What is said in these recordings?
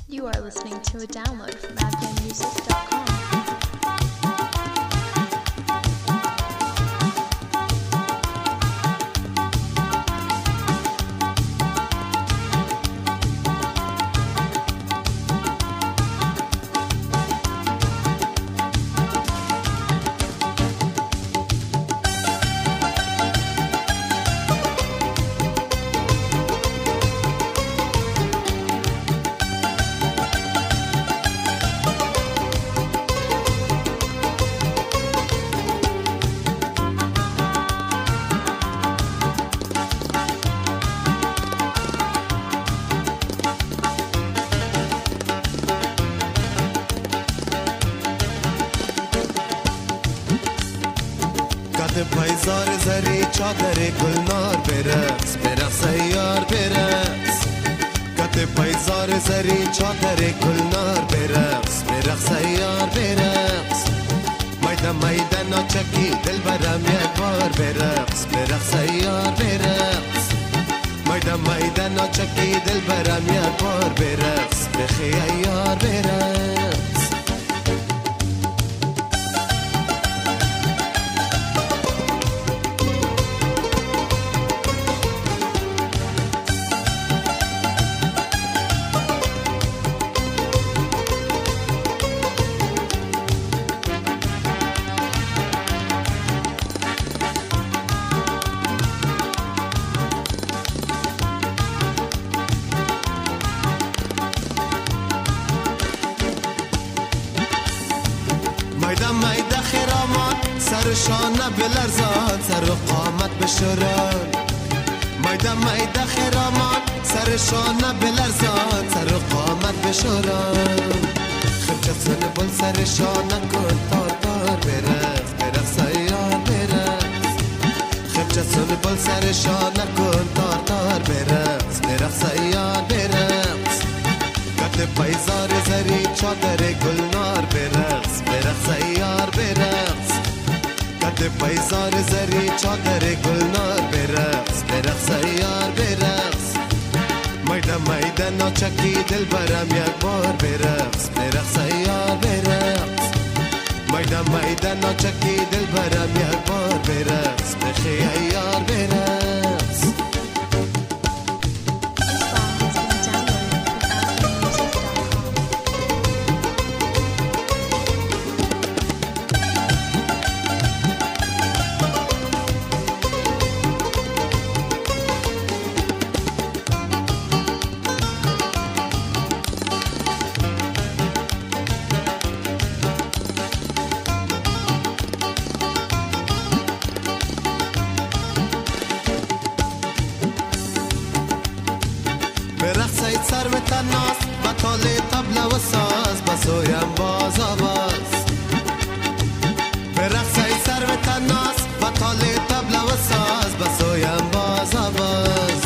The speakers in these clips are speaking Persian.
You are listening to a download from AfghanMusic.com. پایزار زری چادر گلنار برقص برقص یار برقص کت پایزار زری چادر گلنار برقص برقص یار برقص میدان میدان چکی دل برم یک بار برقص برقص یار برقص میدان میدان چکی دل برم یک بار برقص بخی یار برقص میده خرامات سرشانه بلرزان سر و قامت بشوران میده خرامات سرشانه بلرزان سر و قامت بشوران خرچه سن بل سرشانه کن تار تار برقص برقص یار برقص خرچه سن بل سرشانه کن تار تار برقص برقص یار برقص کت پایزار زری چادر گلنار برقص برقص یار برقص کت پایزار زری چادر گلنار برقص برقص یار برقص میدان ناچکی دل برم یک بار برقص برقص یار برقص میدان ناچکی دل برم یک بار برقص بخی یار برقص برقصید سر به تناس بطال طبل و ساز بسویم باز آواز برقصید سر به تناس بطال طبل و ساز بسویم باز آواز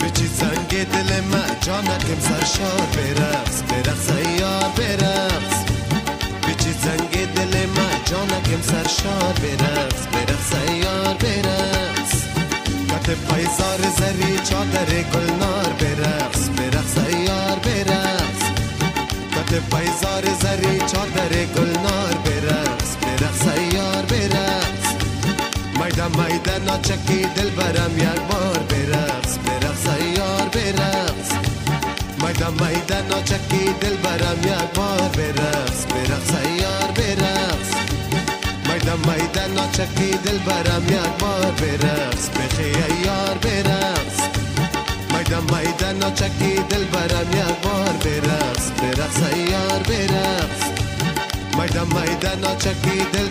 بچی سنگ دل ما جانکم سرشار برقص برقص یار برقص بچی سنگ دل ما جانکم سرشار برقص برقص یار برقص کت پایزار زری چادر گلنار برقص برقص یار برقص کت پایزار زری چادر گلنار برقص برقص یار برقص میدان ناچکی دل برم یک بار برقص برقص یار برقص میدان ناچکی دل برم یک بار برقص برقص یار برقص میدان ناچکی دل برم یک بار برقص بخی یار برقص میدان ناچکی دل برم یک بار برقص برقص یار برقص میدان ناچکی دل